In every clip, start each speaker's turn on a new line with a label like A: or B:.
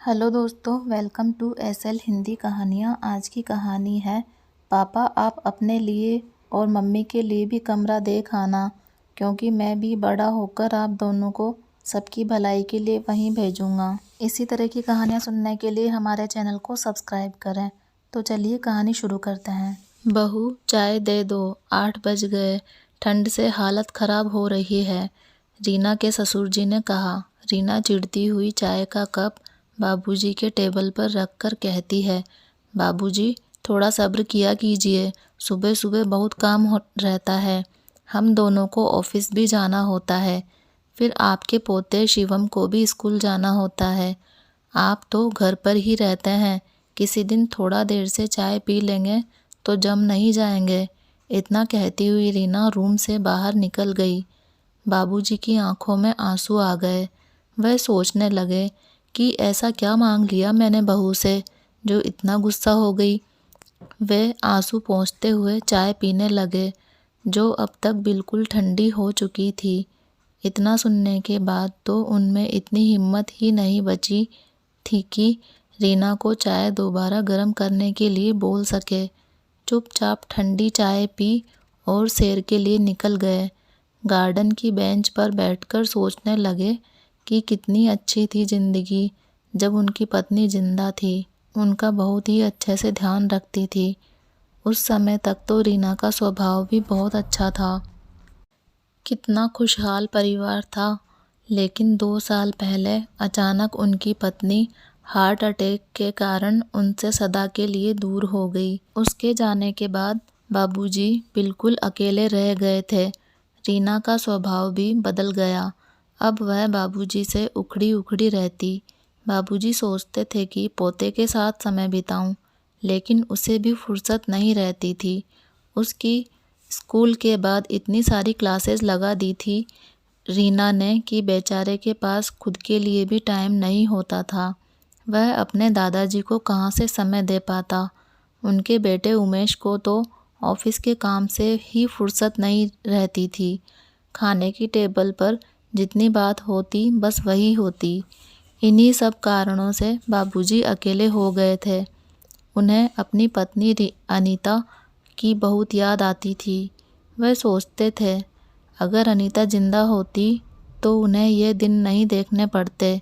A: Hello दोस्तों, welcome to SL Hindi कहानियाँ। आज की कहानी है पापा आप अपने लिए और मम्मी के लिए भी कमरा देख आना, क्योंकि मैं भी बड़ा होकर आप दोनों को सबकी भलाई के लिए वहीं भेजूँगा। इसी तरह की कहानियाँ सुनने के लिए हमारे चैनल को सब्सक्राइब करें। तो चलिए कहानी शुरू करते हैं। बहू चाय दे दो, 8 बज गए, ठंड से हालत ख़राब हो रही है, रीना के ससुर जी ने कहा। रीना चिढ़ती हुई चाय का कप बाबूजी के टेबल पर रखकर कहती है, बाबूजी थोड़ा सब्र किया कीजिए, सुबह सुबह बहुत काम रहता है, हम दोनों को ऑफिस भी जाना होता है, फिर आपके पोते शिवम को भी स्कूल जाना होता है। आप तो घर पर ही रहते हैं, किसी दिन थोड़ा देर से चाय पी लेंगे तो जम नहीं जाएंगे। इतना कहती हुई रीना रूम से बाहर निकल गई। बाबूजी की आंखों में आंसू आ गए। वह सोचने लगे कि ऐसा क्या मांग लिया मैंने बहू से जो इतना गुस्सा हो गई। वे आंसू पोंछते हुए चाय पीने लगे, जो अब तक बिल्कुल ठंडी हो चुकी थी। इतना सुनने के बाद तो उनमें इतनी हिम्मत ही नहीं बची थी कि रीना को चाय दोबारा गर्म करने के लिए बोल सके। चुपचाप ठंडी चाय पी और सैर के लिए निकल गए। गार्डन की बेंच पर बैठकर सोचने लगे कि कितनी अच्छी थी ज़िंदगी जब उनकी पत्नी जिंदा थी, उनका बहुत ही अच्छे से ध्यान रखती थी। उस समय तक तो रीना का स्वभाव भी बहुत अच्छा था। कितना खुशहाल परिवार था, लेकिन 2 साल पहले अचानक उनकी पत्नी हार्ट अटैक के कारण उनसे सदा के लिए दूर हो गई। उसके जाने के बाद बाबूजी बिल्कुल अकेले रह गए थे। रीना का स्वभाव भी बदल गया। अब वह बाबूजी से उखड़ी उखड़ी रहती। बाबूजी सोचते थे कि पोते के साथ समय बिताऊं, लेकिन उसे भी फुर्सत नहीं रहती थी। उसकी स्कूल के बाद इतनी सारी क्लासेस लगा दी थी रीना ने कि बेचारे के पास खुद के लिए भी टाइम नहीं होता था। वह अपने दादाजी को कहाँ से समय दे पाता। उनके बेटे उमेश को तो ऑफिस के काम से ही फुर्सत नहीं रहती थी। खाने की टेबल पर जितनी बात होती बस वही होती। इन्हीं सब कारणों से बाबूजी अकेले हो गए थे। उन्हें अपनी पत्नी अनीता की बहुत याद आती थी। वह सोचते थे अगर अनीता जिंदा होती तो उन्हें ये दिन नहीं देखने पड़ते।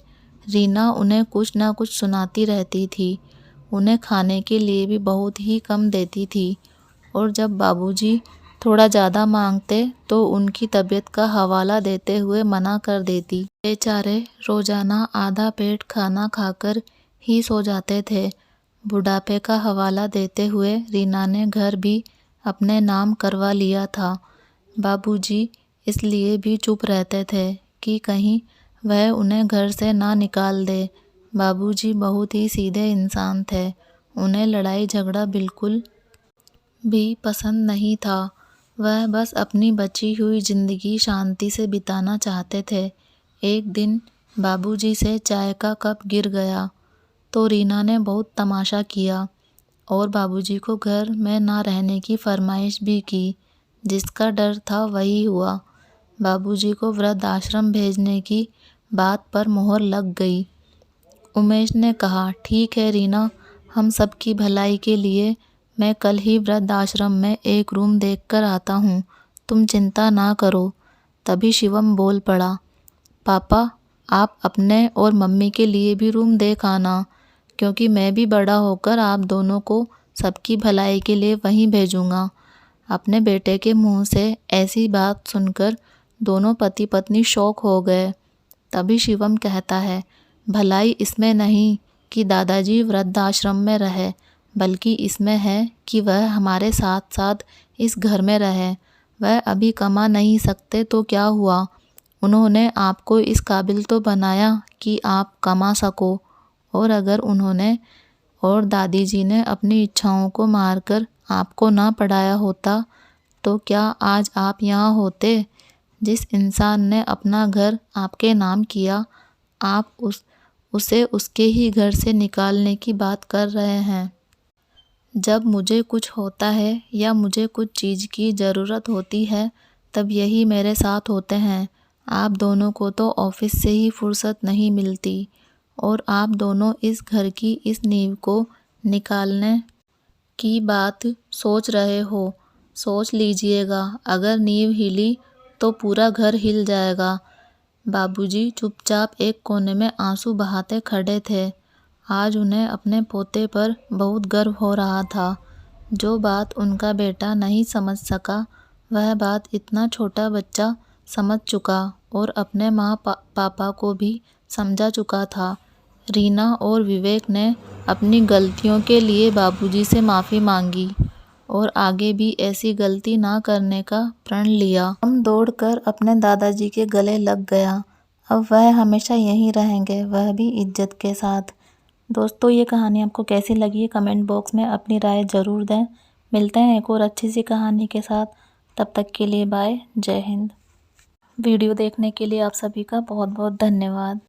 A: रीना उन्हें कुछ ना कुछ सुनाती रहती थी। उन्हें खाने के लिए भी बहुत ही कम देती थी, और जब बाबूजी थोड़ा ज़्यादा मांगते तो उनकी तबीयत का हवाला देते हुए मना कर देती। बेचारे रोज़ाना आधा पेट खाना खाकर ही सो जाते थे। बुढ़ापे का हवाला देते हुए रीना ने घर भी अपने नाम करवा लिया था। बाबूजी इसलिए भी चुप रहते थे कि कहीं वह उन्हें घर से ना निकाल दे। बाबूजी बहुत ही सीधे इंसान थे। उन्हें लड़ाई झगड़ा बिल्कुल भी पसंद नहीं था। वह बस अपनी बची हुई ज़िंदगी शांति से बिताना चाहते थे। एक दिन बाबूजी से चाय का कप गिर गया तो रीना ने बहुत तमाशा किया और बाबूजी को घर में ना रहने की फरमाइश भी की। जिसका डर था वही हुआ। बाबूजी को वृद्धाश्रम भेजने की बात पर मोहर लग गई। उमेश ने कहा, ठीक है रीना, हम सबकी भलाई के लिए मैं कल ही वृद्धाश्रम में एक रूम देखकर आता हूँ, तुम चिंता ना करो। तभी शिवम बोल पड़ा, पापा आप अपने और मम्मी के लिए भी रूम देख आना, क्योंकि मैं भी बड़ा होकर आप दोनों को सबकी भलाई के लिए वहीं भेजूँगा। अपने बेटे के मुंह से ऐसी बात सुनकर दोनों पति पत्नी शॉक हो गए। तभी शिवम कहता है, भलाई इसमें नहीं कि दादाजी वृद्धाश्रम में रहे, बल्कि इसमें है कि वह हमारे साथ साथ इस घर में रहे। वह अभी कमा नहीं सकते तो क्या हुआ, उन्होंने आपको इस काबिल तो बनाया कि आप कमा सको। और अगर उन्होंने और दादी जी ने अपनी इच्छाओं को मारकर आपको ना पढ़ाया होता तो क्या आज आप यहाँ होते। जिस इंसान ने अपना घर आपके नाम किया, आप उसे उसके ही घर से निकालने की बात कर रहे हैं। जब मुझे कुछ होता है या मुझे कुछ चीज़ की ज़रूरत होती है तब यही मेरे साथ होते हैं। आप दोनों को तो ऑफिस से ही फुर्सत नहीं मिलती, और आप दोनों इस घर की इस नींव को निकालने की बात सोच रहे हो। सोच लीजिएगा, अगर नींव हिली तो पूरा घर हिल जाएगा। बाबूजी चुपचाप एक कोने में आंसू बहाते खड़े थे। आज उन्हें अपने पोते पर बहुत गर्व हो रहा था। जो बात उनका बेटा नहीं समझ सका, वह बात इतना छोटा बच्चा समझ चुका और अपने पापा को भी समझा चुका था। रीना और विवेक ने अपनी गलतियों के लिए बाबूजी से माफ़ी मांगी और आगे भी ऐसी गलती ना करने का प्रण लिया। हम दौड़कर अपने दादाजी के गले लग गया। अब वह हमेशा यहीं रहेंगे, वह भी इज्जत के साथ। दोस्तों, ये कहानी आपको कैसी लगी है कमेंट बॉक्स में अपनी राय ज़रूर दें। मिलते हैं एक और अच्छी सी कहानी के साथ। तब तक के लिए बाय, जय हिंद। वीडियो देखने के लिए आप सभी का बहुत बहुत धन्यवाद।